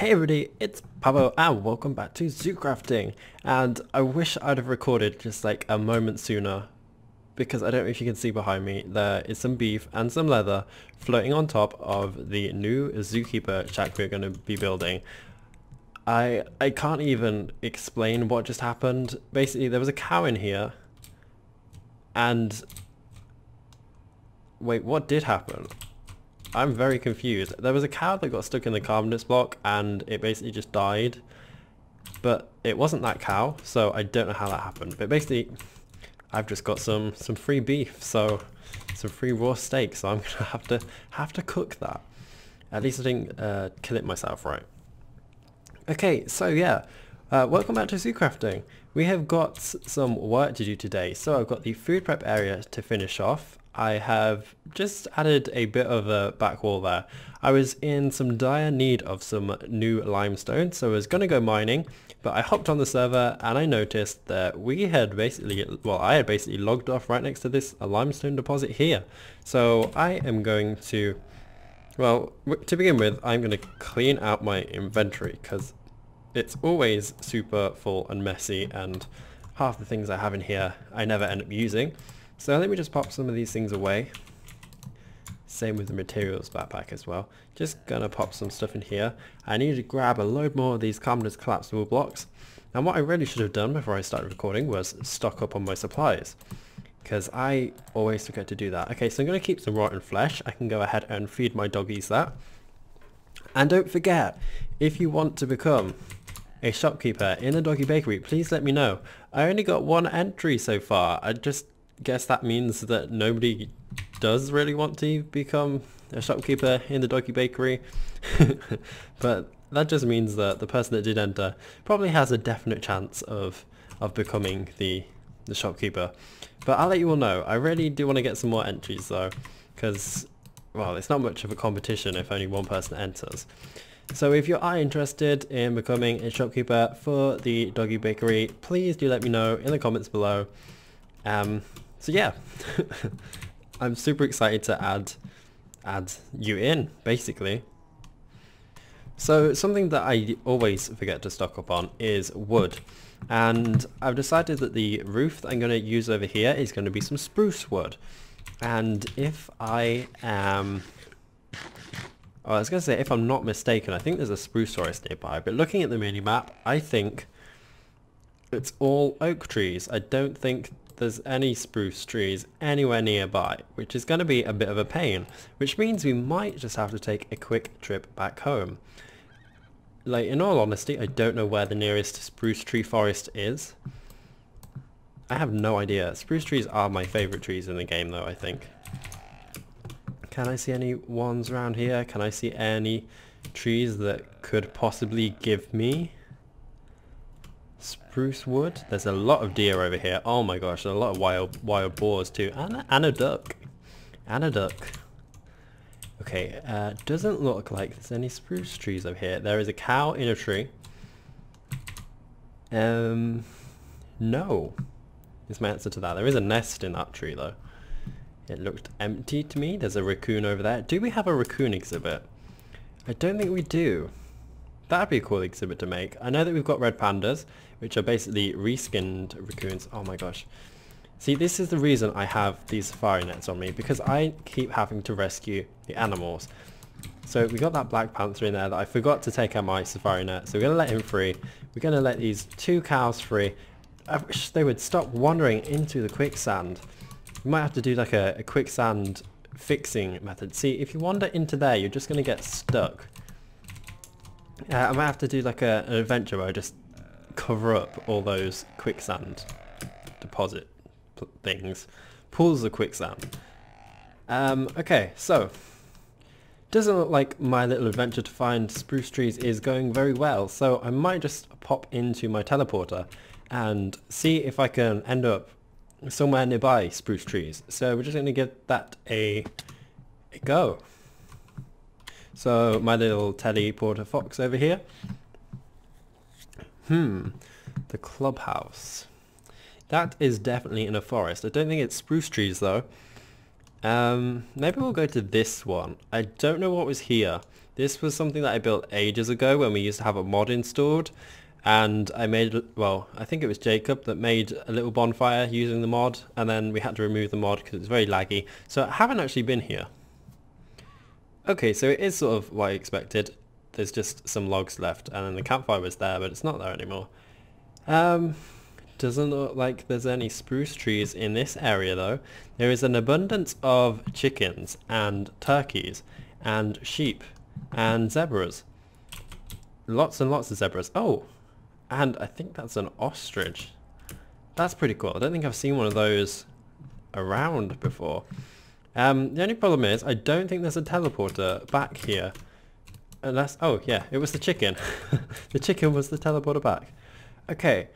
Hey everybody, it's Pablo and welcome back to ZooCrafting. And I wish I'd have recorded just like a moment sooner because I don't know if you can see behind me, there is some beef and some leather floating on top of the new zookeeper shack we're going to be building. I can't even explain what just happened. Basically there was a cow in here and... Wait, what did happen? I'm very confused. There was a cow that got stuck in the carbonate block and it basically just died. But it wasn't that cow, so I don't know how that happened. But basically, I've just got some free beef, so some free raw steak, so I'm gonna have to cook that. At least I didn't kill it myself, right? Okay, so yeah, welcome back to ZooCrafting. We have got some work to do today. So I've got the food prep area to finish off. I have just added a bit of a back wall there. I was in some dire need of some new limestone, so I was going to go mining, but I hopped on the server and I noticed that we had basically, well, I had basically logged off right next to this limestone deposit here. So I am going to, well, to begin with, I'm going to clean out my inventory because it's always super full and messy, and half the things I have in here I never end up using. So let me just pop some of these things away. Same with the materials backpack as well. Just gonna pop some stuff in here. I need to grab a load more of these carbonate collapsible blocks. And what I really should have done before I started recording was stock up on my supplies, because I always forget to do that. Okay, so I'm gonna keep some rotten flesh. I can go ahead and feed my doggies that. And don't forget, if you want to become a shopkeeper in the doggy bakery, please let me know. I only got one entry so far. I just guess that means that nobody does really want to become a shopkeeper in the doggy bakery. But that just means that the person that did enter probably has a definite chance of becoming the shopkeeper. But I'll let you all know. I really do want to get some more entries though, because, well, it's not much of a competition if only one person enters. So if you are interested in becoming a shopkeeper for the doggy bakery, please do let me know in the comments below. So yeah, I'm super excited to add you in, basically. So something that I always forget to stock up on is wood. And I've decided that the roof that I'm going to use over here is going to be some spruce wood. And if I am... Oh, I was going to say, if I'm not mistaken, I think there's a spruce forest nearby. But looking at the mini-map, I think it's all oak trees. I don't think there's any spruce trees anywhere nearby, which is going to be a bit of a pain, which means we might just have to take a quick trip back home. Like, in all honesty, I don't know where the nearest spruce tree forest is. I have no idea. Spruce trees are my favourite trees in the game though, I think. Can I see any ones around here? Can I see any trees that could possibly give me spruce wood? There's a lot of deer over here. Oh my gosh, there's a lot of wild boars too. And a duck. And a duck. Okay, doesn't look like there's any spruce trees over here. There is a cow in a tree. No. Is my answer to that. There is a nest in that tree though. It looked empty to me. There's a raccoon over there. Do we have a raccoon exhibit? I don't think we do. That'd be a cool exhibit to make. I know that we've got red pandas, which are basically reskinned raccoons. Oh my gosh. See, this is the reason I have these safari nets on me, because I keep having to rescue the animals. So we got that black panther in there that I forgot to take out my safari net, so we're going to let him free. We're going to let these two cows free. I wish they would stop wandering into the quicksand. We might have to do like a quicksand fixing method. See, if you wander into there, you're just going to get stuck. I might have to do like an adventure where I just cover up all those quicksand deposit things. Pools of quicksand. Okay, so doesn't look like my little adventure to find spruce trees is going very well, so I might just pop into my teleporter and see if I can end up somewhere nearby spruce trees. So we're just going to give that a go. So my little teleporter fox over here. The clubhouse. That is definitely in a forest. I don't think it's spruce trees though. Maybe we'll go to this one. I don't know what was here, This was something that I built ages ago when we used to have a mod installed, and I made, well, I think it was Jacob that made a little bonfire using the mod, and then we had to remove the mod because it was very laggy. So I haven't actually been here. Okay, so it is sort of what I expected. There's just some logs left, and then the campfire was there, but it's not there anymore. Doesn't look like there's any spruce trees in this area though. There is an abundance of chickens and turkeys and sheep and zebras. Lots and lots of zebras. Oh, and I think that's an ostrich. That's pretty cool. I don't think I've seen one of those around before. The only problem is I don't think there's a teleporter back here. Unless, oh yeah, it was the chicken. The chicken was the teleporter back. Okay.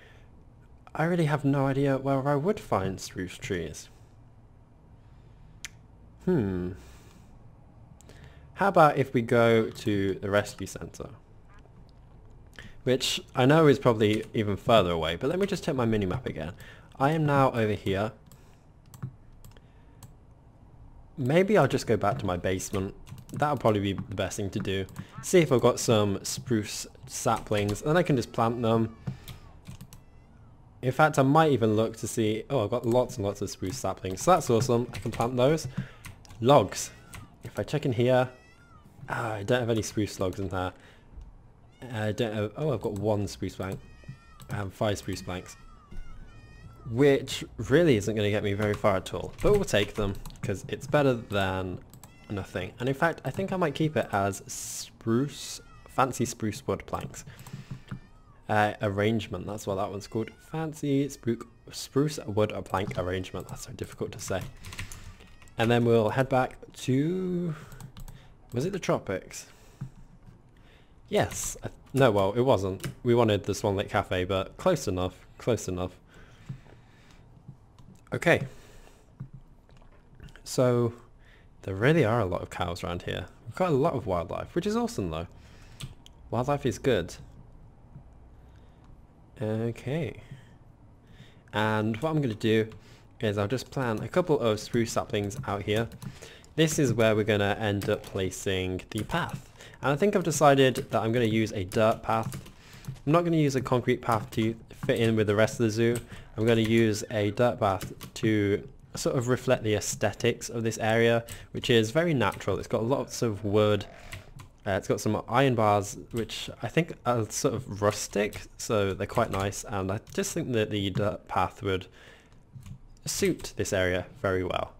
I really have no idea where I would find spruce trees. How about if we go to the rescue center? Which I know is probably even further away, but let me just check my minimap again. I am now over here. Maybe I'll just go back to my basement. That'll probably be the best thing to do. See if I've got some spruce saplings, and then I can just plant them. In fact, I might even look to see... Oh, I've got lots and lots of spruce saplings. So that's awesome. I can plant those. Logs. If I check in here... I don't have any spruce logs in there. I don't have... Oh, I've got one spruce plank. I have 5 spruce planks. Which really isn't going to get me very far at all. But we'll take them, because it's better than nothing. And in fact, I think I might keep it as spruce... Fancy spruce wood planks. Arrangement, that's what that one's called. Fancy spruce wood or plank arrangement. That's so difficult to say. And then we'll head back to... Was it the tropics? Yes. No, well, it wasn't. We wanted the Swan Lake Cafe, but close enough. Close enough. Okay. So, there really are a lot of cows around here. We've got a lot of wildlife, which is awesome though. Wildlife is good. Okay, and what I'm going to do is I'll just plant a couple of spruce saplings out here. This is where we're going to end up placing the path, and I think I've decided that I'm going to use a dirt path. I'm not going to use a concrete path to fit in with the rest of the zoo. I'm going to use a dirt path to sort of reflect the aesthetics of this area, which is very natural. It's got lots of wood. It's got some iron bars, which I think are sort of rustic, so they're quite nice, and I just think that the dirt path would suit this area very well.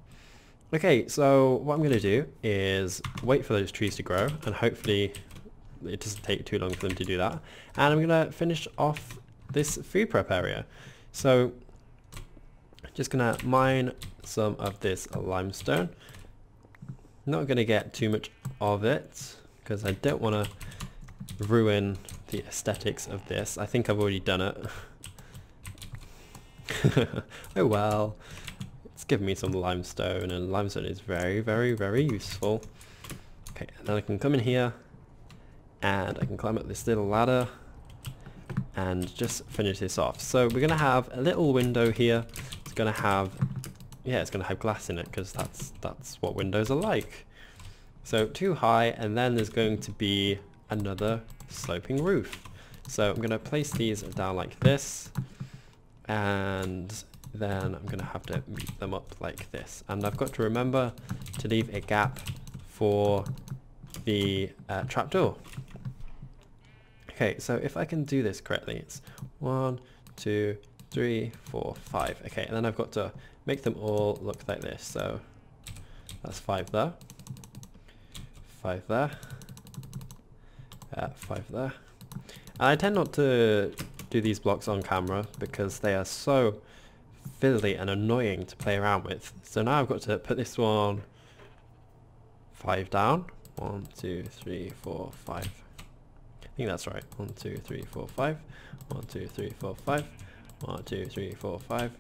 Okay, so what I'm going to do is wait for those trees to grow, and hopefully it doesn't take too long for them to do that. And I'm going to finish off this food prep area. So, just going to mine some of this limestone. Not going to get too much of it, because I don't want to ruin the aesthetics of this. I think I've already done it. Oh well. It's given me some limestone, and limestone is very, very, very useful. Okay, and then I can come in here, and I can climb up this little ladder, and just finish this off. So we're going to have a little window here. It's going to have, yeah, it's going to have glass in it, because that's what windows are like. So 2 high, and then there's going to be another sloping roof. So I'm going to place these down like this, and then I'm going to have to meet them up like this. And I've got to remember to leave a gap for the trapdoor. Okay, so if I can do this correctly, it's 1, 2, 3, 4, 5. Okay, and then I've got to make them all look like this. So that's 5 there. 5 there, 5 there. And I tend not to do these blocks on camera because they are so fiddly and annoying to play around with. So now I've got to put this one 5 down. 1, 2, 3, 4, 5. I think that's right. 1, 2, 3, 4, 5. 1, 2, 3, 4, 5. 1, 2, 3, 4, 5.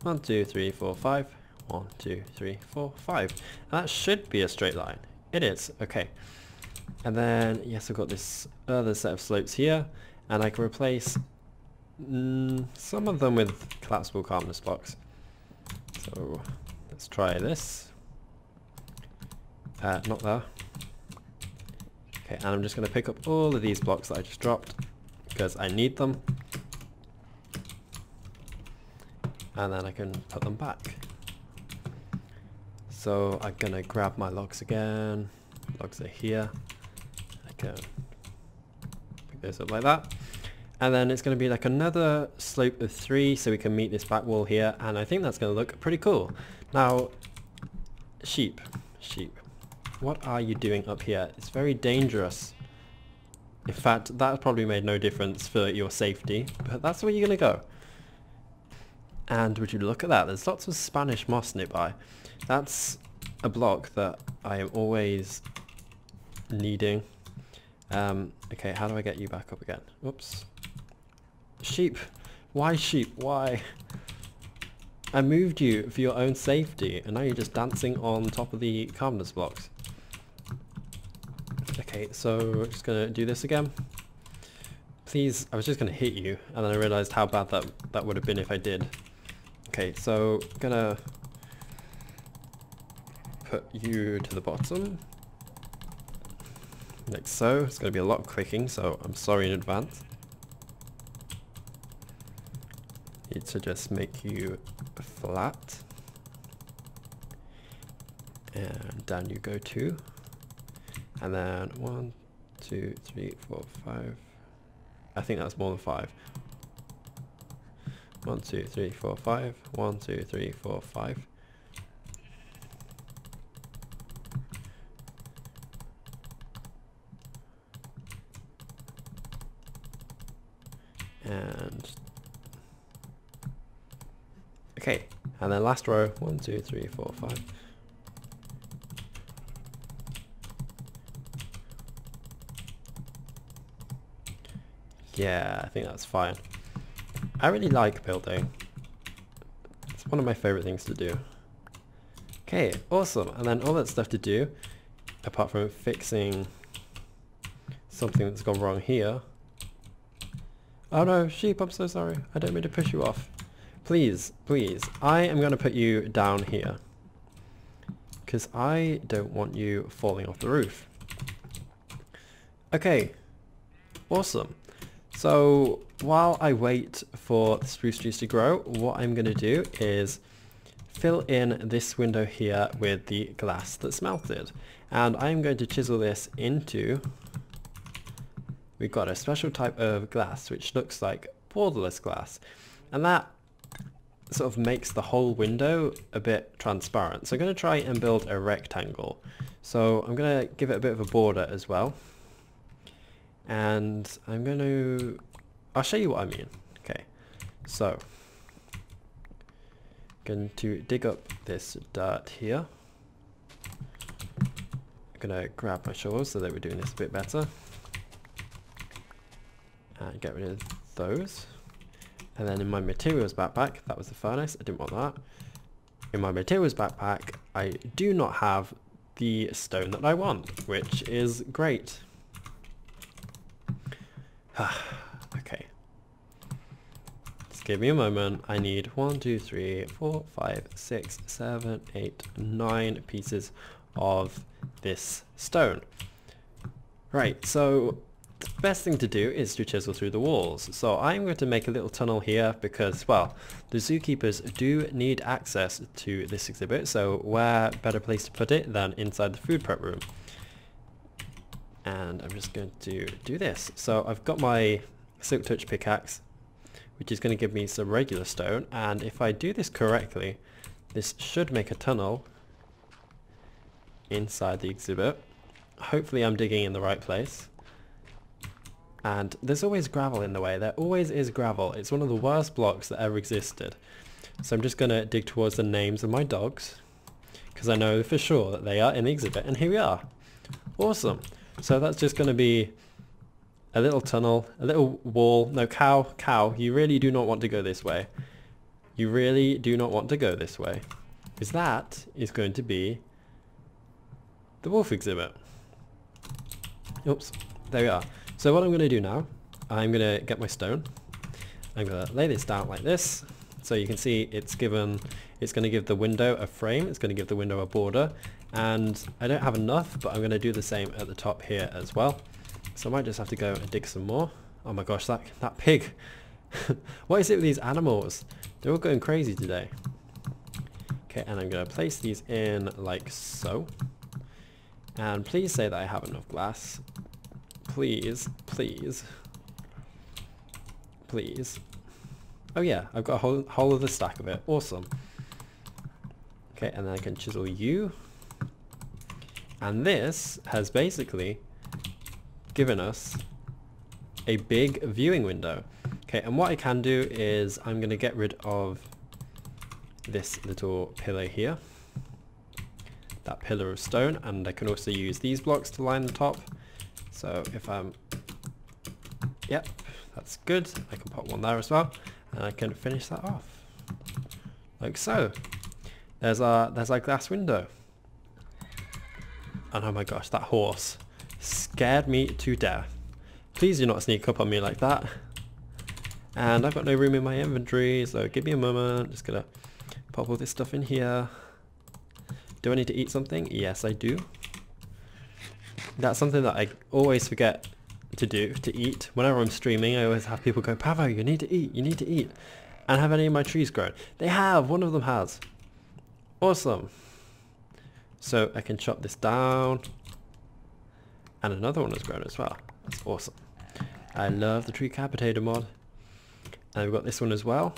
1, 2, 3, 4, 5. 1, 2, 3, 4, 5. And that should be a straight line. It is. Okay. And then, yes, I've got this other set of slopes here, and I can replace some of them with collapsible calmness blocks. So let's try this. Not there. Okay, and I'm just going to pick up all of these blocks that I just dropped because I need them. And then I can put them back. So I'm going to grab my logs again. Logs are here. I can pick this up like that. And then it's going to be like another slope of 3 so we can meet this back wall here. And I think that's going to look pretty cool. Now, sheep. What are you doing up here? It's very dangerous. In fact, that probably made no difference for your safety, but that's where you're going to go. And would you look at that, there's lots of Spanish moss nearby. That's a block that I am always needing. Okay, how do I get you back up again? Oops. Sheep! Why sheep? Why? I moved you for your own safety, and now you're just dancing on top of the calmness blocks. Okay, so we're just gonna do this again. Please, I was just gonna hit you, and then I realized how bad that would have been if I did. Okay, so I'm gonna put you to the bottom. Like so. It's gonna be a lot of clicking, so I'm sorry in advance. Need to just make you flat. And down you go too. And then 1, 2, 3, 4, 5. I think that's more than 5. 1, 2, 3, 4, 5. 1, 2, 3, 4, 5. And okay, and then last row, 1, 2, 3, 4, 5. Yeah, I think that's fine. I really like building. It's one of my favorite things to do. Okay, awesome. And then all that's left to do, apart from fixing something that's gone wrong here. Oh no, sheep, I'm so sorry. I don't mean to push you off. Please, please, I am going to put you down here. Because I don't want you falling off the roof. Okay, awesome. So while I wait for the spruce trees to grow, what I'm going to do is fill in this window here with the glass that's melted. And I'm going to chisel this into... We've got a special type of glass which looks like borderless glass. And that sort of makes the whole window a bit transparent. So I'm going to try and build a rectangle. So I'm going to give it a bit of a border as well. And I'm going to... I'll show you what I mean. Okay, so I'm going to dig up this dirt here. I'm going to grab my shovels so that we're doing this a bit better. And get rid of those. And then in my materials backpack, that was the furnace, I didn't want that. In my materials backpack, I do not have the stone that I want, which is great. Okay. Just give me a moment. I need 1, 2, 3, 4, 5, 6, 7, 8, 9 pieces of this stone. Right, so the best thing to do is to chisel through the walls. So I'm going to make a little tunnel here because, well, the zookeepers do need access to this exhibit, so where better place to put it than inside the food prep room. And I'm just going to do this. So I've got my silk touch pickaxe, which is going to give me some regular stone, and if I do this correctly, this should make a tunnel inside the exhibit. Hopefully I'm digging in the right place. And there's always gravel in the way. There always is gravel. It's one of the worst blocks that ever existed. So I'm just going to dig towards the names of my dogs, because I know for sure that they are in the exhibit, and here we are. Awesome. So that's just going to be a little tunnel, a little wall. No, cow, you really do not want to go this way. You really do not want to go this way. Because that is going to be the wolf exhibit. Oops, there we are. So what I'm going to do now, I'm going to get my stone. I'm going to lay this down like this. So you can see it's going to give the window a frame, it's going to give the window a border, And I don't have enough, but I'm going to do the same at the top here as well. So I might just have to go and dig some more. Oh my gosh, that pig. What is it with these animals? They're all going crazy today. Okay, and I'm going to place these in like so. And please say that I have enough glass. Please, please. Please. Oh yeah, I've got a whole other stack of it. Awesome. Okay, and then I can chisel you. And this has basically given us a big viewing window. Okay, and what I can do is I'm going to get rid of this little pillar here. That pillar of stone, and I can also use these blocks to line the top. So if I'm... Yep, that's good. I can pop one there as well, and I can finish that off. Like so. There's our glass window. And oh my gosh, that horse scared me to death. Please do not sneak up on me like that. And I've got no room in my inventory, so give me a moment. Just gonna pop all this stuff in here. Do I need to eat something? Yes, I do. That's something that I always forget to do, to eat. Whenever I'm streaming, I always have people go, Pavo, you need to eat, you need to eat. And have any of my trees grown? They have, one of them has. Awesome. So I can chop this down. And another one has grown as well. That's awesome. I love the tree capitator mod. And we've got this one as well.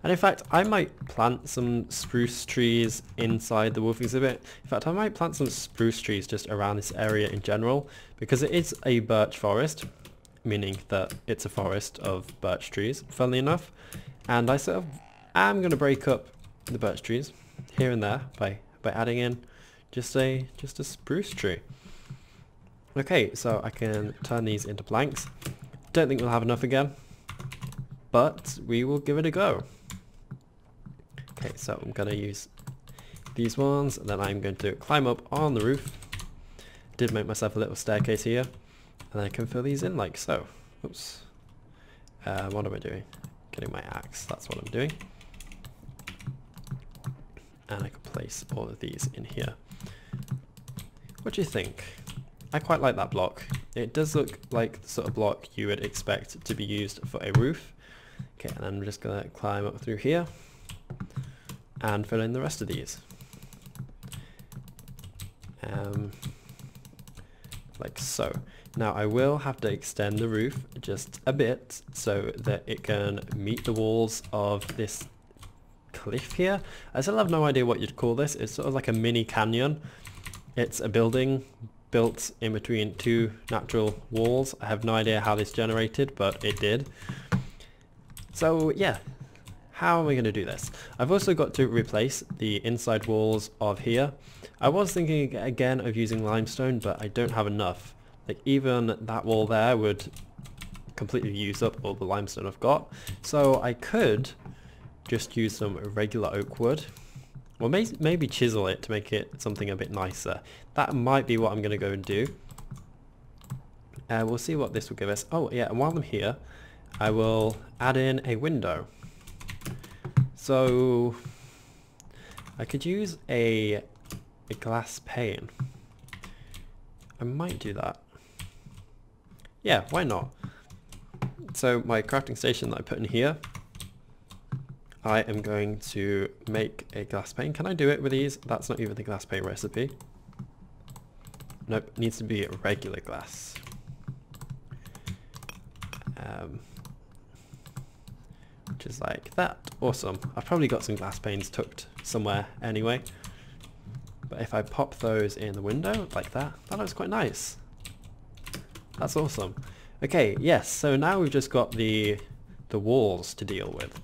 And in fact, I might plant some spruce trees inside the wolf exhibit. In fact, I might plant some spruce trees just around this area in general, because it is a birch forest, meaning that it's a forest of birch trees, funnily enough. And I sort of am going to break up the birch trees here and there by adding in just a spruce tree. Okay, so I can turn these into planks. Don't think we'll have enough again, but we will give it a go. Okay, so I'm going to use these ones, and then I'm going to climb up on the roof. Did make myself a little staircase here, and then I can fill these in like so. Oops. What am I doing? Getting my axe, that's what I'm doing. And I can place all of these in here. What do you think? I quite like that block. It does look like the sort of block you would expect to be used for a roof. Okay, and I'm just going to climb up through here and fill in the rest of these. Like so. Now I will have to extend the roof just a bit so that it can meet the walls of this cliff here. I still have no idea what you'd call this. It's sort of like a mini canyon. It's a building built in between two natural walls. I have no idea how this generated, but it did. So yeah, how am I going to do this? I've also got to replace the inside walls of here. I was thinking again of using limestone, but I don't have enough. Like even that wall there would completely use up all the limestone I've got. So I could just use some regular oak wood. Well, maybe chisel it to make it something a bit nicer. That might be what I'm going to go and do. We'll see what this will give us. Oh yeah, and while I'm here, I will add in a window. So I could use a glass pane. I might do that. Yeah, why not? So my crafting station that I put in here, I am going to make a glass pane. Can I do it with these? That's not even the glass pane recipe. Nope, it needs to be regular glass. Which is like that. Awesome. I've probably got some glass panes tucked somewhere anyway. But if I pop those in the window like that, that looks quite nice. That's awesome. Okay, yes, so now we've just got the walls to deal with.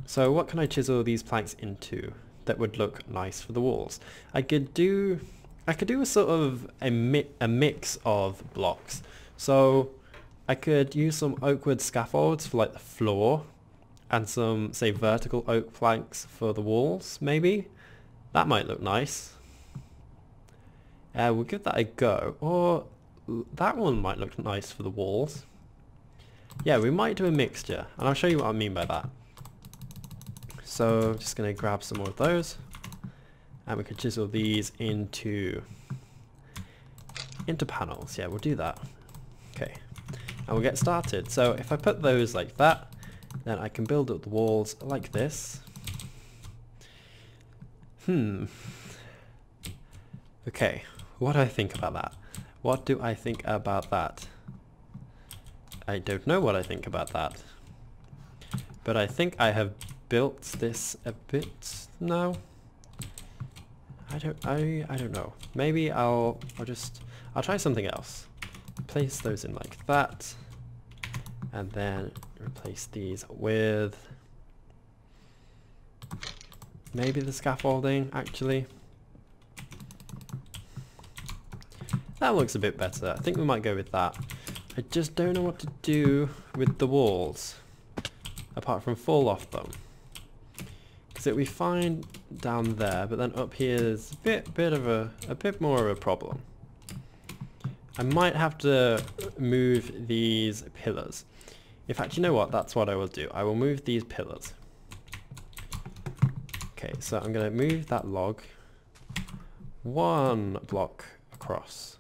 So what can I chisel these planks into that would look nice for the walls? I could do a sort of a mix of blocks. So I could use some oak wood scaffolds for like the floor, and some, say, vertical oak planks for the walls, maybe? That might look nice. We'll give that a go. Or that one might look nice for the walls. Yeah, we might do a mixture, and I'll show you what I mean by that. So I'm just going to grab some more of those, And we can chisel these into panels. Yeah, we'll do that. Okay, and we'll get started. So if I put those like that, then I can build up the walls like this. Okay, what do I think about that? What do I think about that? I don't know what I think about that. But I think I have built this a bit. No. I don't know. Maybe I'll try something else. Place those in like that. And then replace these with maybe the scaffolding, actually. That looks a bit better. I think we might go with that. I just don't know what to do with the walls, apart from fall off them. Because it'll be fine down there, but then up here is a bit more of a problem. I might have to move these pillars. In fact, you know what? That's what I will do. I will move these pillars. Okay, so I'm going to move that log 1 block across.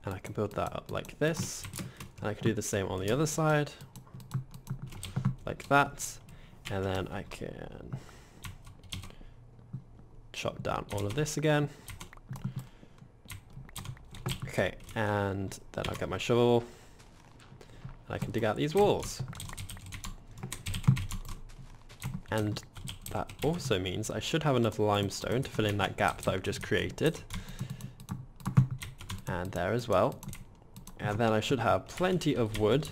And I can build that up like this. And I can do the same on the other side. Like that. And then I can chop down all of this again. Okay, and then I'll get my shovel. And I can dig out these walls. And that also means I should have enough limestone to fill in that gap that I've just created. And there as well. And then I should have plenty of wood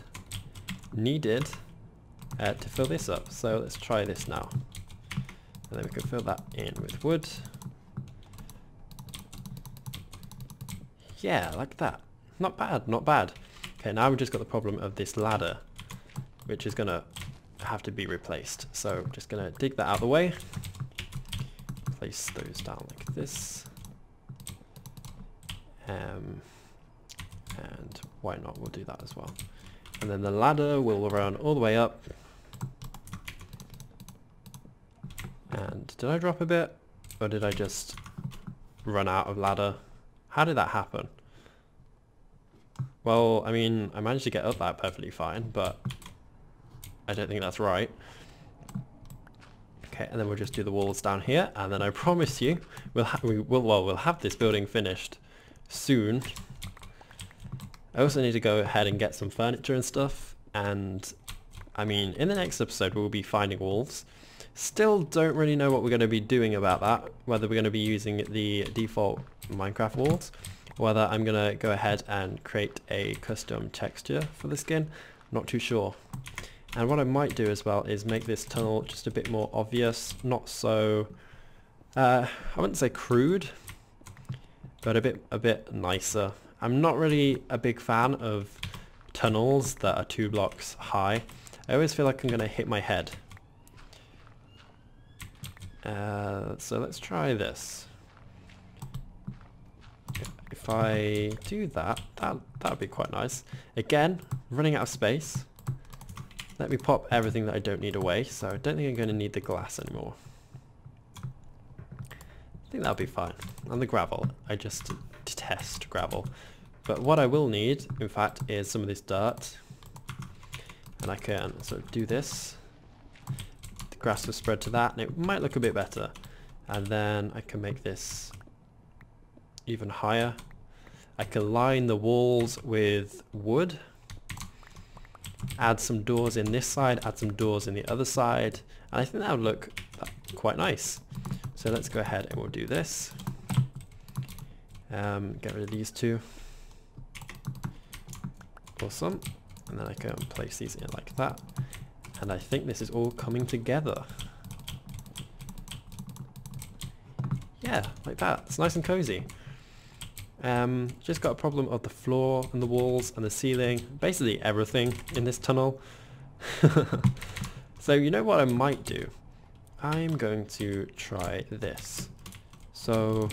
needed to fill this up. So let's try this now. And then we can fill that in with wood. Yeah, like that. Not bad, not bad. Okay, now we've just got the problem of this ladder, which is gonna have to be replaced. So I'm just gonna dig that out of the way. Place those down like this. And why not, we'll do that as well. And then the ladder will run all the way up. And did I drop a bit? Or did I just run out of ladder? How did that happen? Well, I mean, I managed to get up that perfectly fine, but I don't think that's right. Okay, and then we'll just do the walls down here, and then I promise you, we'll have this building finished soon. I also need to go ahead and get some furniture and stuff, and I mean, in the next episode we'll be finding wolves. Still don't really know what we're going to be doing about that, whether we're going to be using the default Minecraft walls, or whether I'm going to go ahead and create a custom texture for the skin. Not too sure. And what I might do as well is make this tunnel just a bit more obvious, not so, I wouldn't say crude, but a bit nicer. I'm not really a big fan of tunnels that are 2 blocks high. I always feel like I'm going to hit my head. So let's try this. If I do that, that would be quite nice. Again, running out of space. Let me pop everything that I don't need away, so I don't think I'm going to need the glass anymore. I think that'll be fine. And the gravel. I just detest gravel. But what I will need, in fact, is some of this dirt. And I can sort of do this. The grass will spread to that, and it might look a bit better. And then I can make this even higher. I can line the walls with wood. Add some doors in this side, add some doors in the other side, and I think that would look quite nice. So let's go ahead and we'll do this. Get rid of these two. Awesome. And then I can place these in like that. And I think this is all coming together. Yeah, like that. It's nice and cozy. Just got a problem of the floor and the walls and the ceiling, basically everything in this tunnel. So you know what I might do? I'm going to try this. So,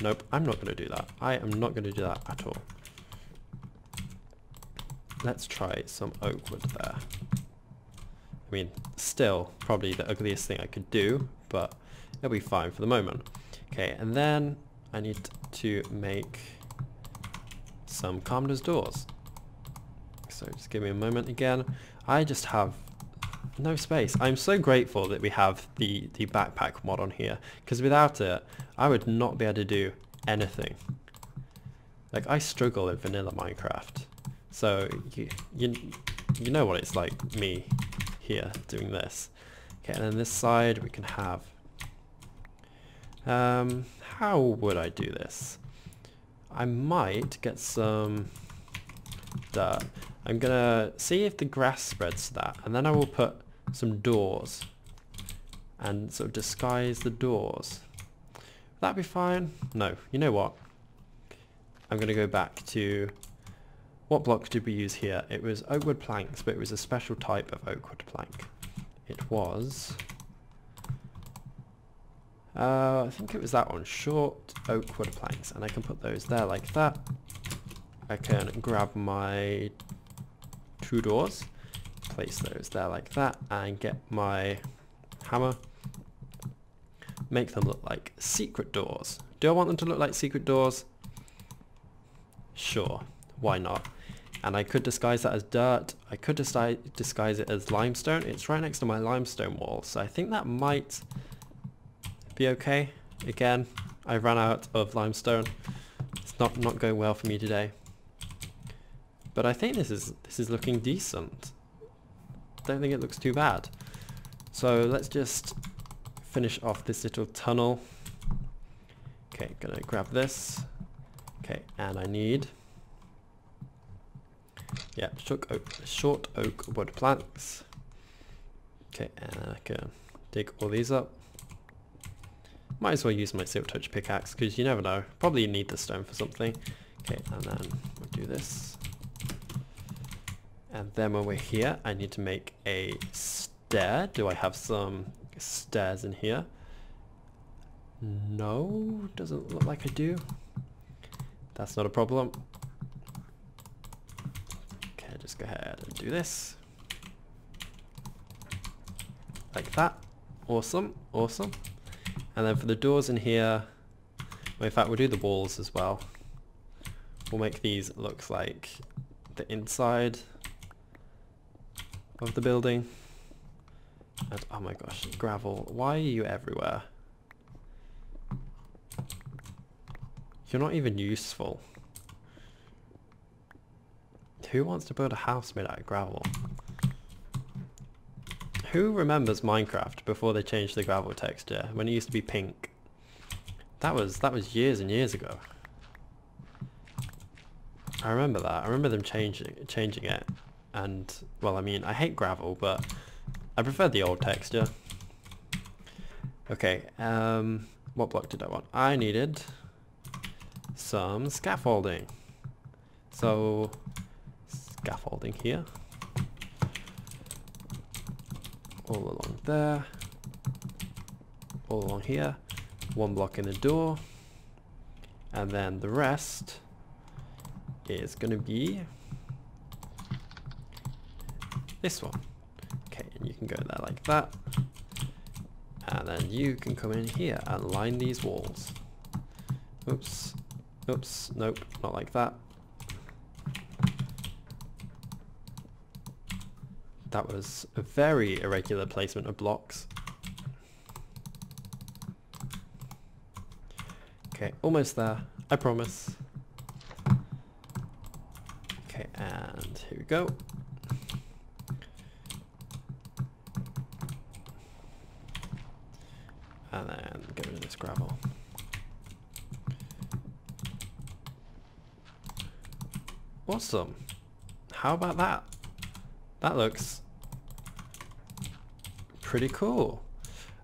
nope, I'm not going to do that. I am not going to do that at all. Let's try some oak wood there. I mean, still probably the ugliest thing I could do, but it'll be fine for the moment. Okay, and then I need to make some calmness doors. So just give me a moment again. I just have no space. I'm so grateful that we have the backpack mod on here, because without it I would not be able to do anything. Like, I struggle in vanilla Minecraft, so you know what it's like me here doing this. Okay, and then this side we can have how would I do this? I might get some dirt. I'm gonna see if the grass spreads to that, and then I will put some doors and sort of disguise the doors. Would that be fine? No. You know what? I'm gonna go back to what blocks did we use here? It was oak wood planks, but it was a special type of oak wood plank. It was I think it was that one, short oak wood planks, and I can put those there like that. I can grab my 2 doors, place those there like that, and get my hammer, make them look like secret doors. Do I want them to look like secret doors? Sure, why not? And I could disguise that as dirt. I could disguise it as limestone. It's right next to my limestone wall, so I think that might be okay. Again, I ran out of limestone. It's not going well for me today. But I think this is looking decent. Don't think it looks too bad. So let's just finish off this little tunnel. Okay, gonna grab this. Okay, and I need short oak wood planks. Okay, and I can dig all these up. Might as well use my silk touch pickaxe, because you never know. Probably need the stone for something. Okay, and then we'll do this. And then when we're here, I need to make a stair. Do I have some stairs in here? No, doesn't look like I do. That's not a problem. Okay, just go ahead and do this. Like that. Awesome, awesome. And then for the doors in here, well, in fact we'll do the walls as well. We'll make these look like the inside of the building. And oh my gosh, gravel, why are you everywhere? You're not even useful. Who wants to build a house made out of gravel? Who remembers Minecraft before they changed the gravel texture, when it used to be pink? That was years and years ago. I remember that. I remember them changing it. And well, I mean, I hate gravel, but I prefer the old texture. Okay, what block did I want? I needed some scaffolding. So scaffolding here. All along there, all along here, 1 block in the door, and then the rest is going to be this one. Okay, and you can go there like that, and then you can come in here and line these walls. Oops, oops, nope, not like that. That was a very irregular placement of blocks. Okay, almost there, I promise. Okay, and here we go. And then get rid of this gravel. Awesome. How about that? That looks pretty cool.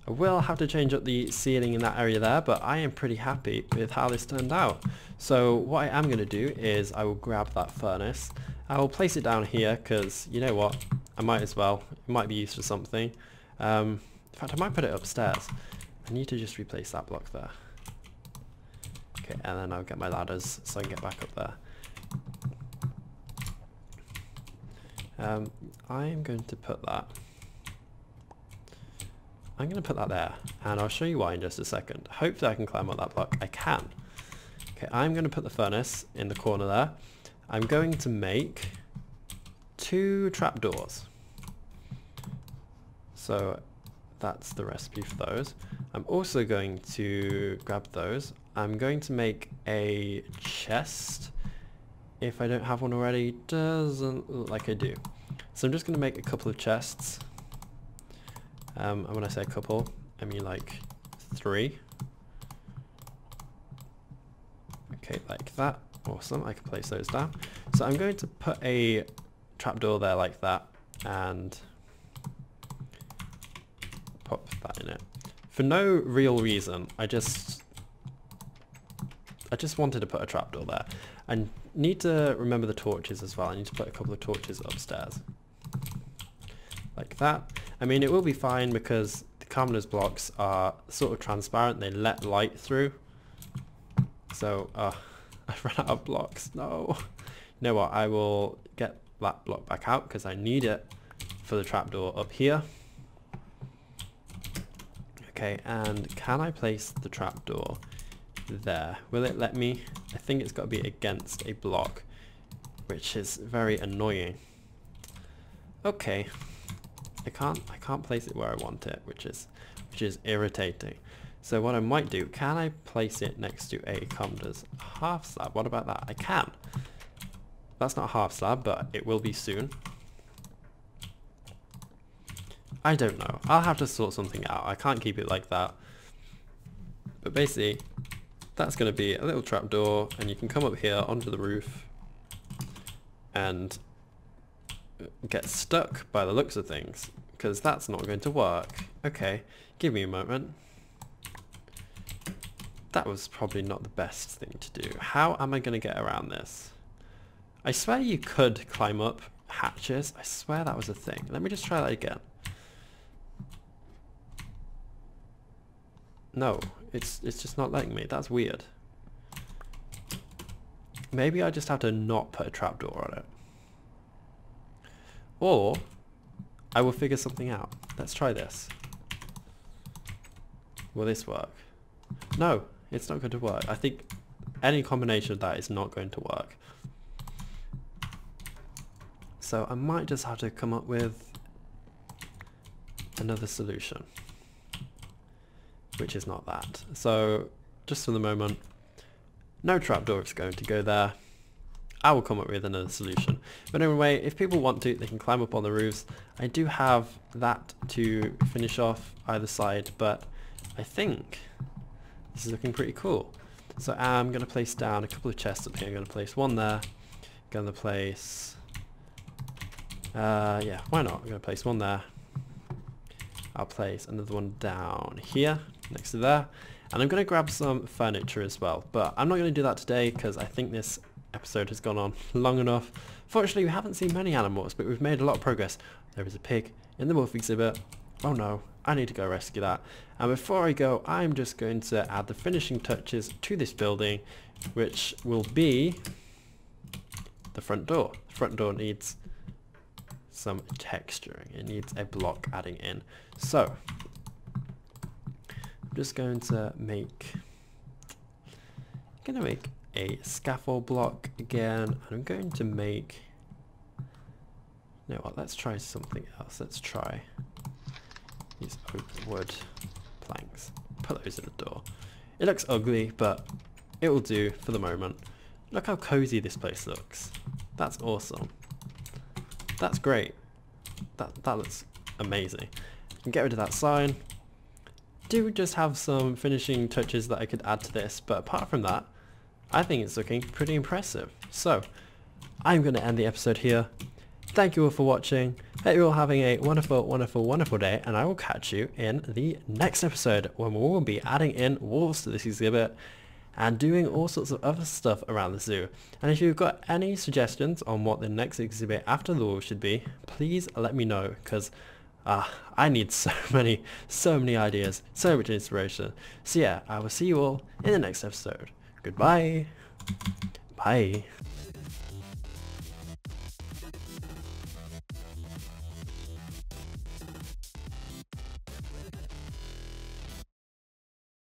I will have to change up the ceiling in that area there, but I am pretty happy with how this turned out. So what I am going to do is I will grab that furnace. I will place it down here because, you know what, I might as well. It might be used for something. In fact, I might put it upstairs. I need to just replace that block there. Okay, and then I'll get my ladders so I can get back up there. I am going to put that I'm going to put that there, and I'll show you why in just a second. Hopefully I can climb up that block. I can. Okay, I'm going to put the furnace in the corner there. I'm going to make 2 trapdoors. So that's the recipe for those. I'm also going to grab those. I'm going to make a chest. If I don't have one already, doesn't look like I do. So I'm just going to make a couple of chests. And when I say a couple, I mean like 3. Okay, like that. Awesome, I can place those down. So I'm going to put a trapdoor there like that and pop that in it. For no real reason, I just wanted to put a trapdoor there. I need to remember the torches as well. I need to put a couple of torches upstairs. Like that. I mean, it will be fine because the commoner's blocks are sort of transparent. They let light through. So, I've run out of blocks. No. You know what? I will get that block back out because I need it for the trapdoor up here. Okay, and can I place the trapdoor there? Will it let me? I think it's got to be against a block, which is very annoying. Okay. I can't place it where I want it, which is irritating. So what I might do, can I place it next to a commoner's half slab? What about that? I can. That's not a half slab, but it will be soon. I don't know. I'll have to sort something out. I can't keep it like that. But basically, that's going to be a little trapdoor, and you can come up here onto the roof and get stuck by the looks of things, because that's not going to work. Okay, give me a moment. That was probably not the best thing to do. How am I going to get around this? I swear you could climb up hatches. I swear that was a thing. Let me just try that again. No, it's just not letting me. That's weird. Maybe I just have to not put a trapdoor on it. Or I will figure something out. Let's try this. Will this work? No, it's not going to work. I think any combination of that is not going to work. So I might just have to come up with another solution, which is not that. So just for the moment, no trapdoor is going to go there. I will come up with another solution. But anyway, if people want to, they can climb up on the roofs. I do have that to finish off either side, but I think this is looking pretty cool. So I'm going to place down a couple of chests up here. I'm going to place one there. Going to place... yeah, why not? I'm going to place one there. I'll place another one down here, next to there. And I'm going to grab some furniture as well. But I'm not going to do that today because I think this episode has gone on long enough. Fortunately, we haven't seen many animals, but we've made a lot of progress. There is a pig in the wolf exhibit. Oh no, I need to go rescue that. And before I go, I'm just going to add the finishing touches to this building, which will be the front door. The front door needs some texturing. It needs a block adding in. So I'm just going to make a scaffold block again, and I'm going to make, you know what, let's try something else. Let's try these oak wood planks. Put those in the door. It looks ugly, but it will do for the moment. Look how cozy this place looks. That's awesome. That's great. That looks amazing. And get rid of that sign. Do just have some finishing touches that I could add to this, but apart from that, I think it's looking pretty impressive. So, I'm going to end the episode here. Thank you all for watching. Hope you're all having a wonderful, wonderful, wonderful day, and I will catch you in the next episode when we will be adding in wolves to this exhibit and doing all sorts of other stuff around the zoo. And if you've got any suggestions on what the next exhibit after the wolves should be, please let me know, because I need so many ideas, so much inspiration. So yeah, I will see you all in the next episode. Goodbye. Bye.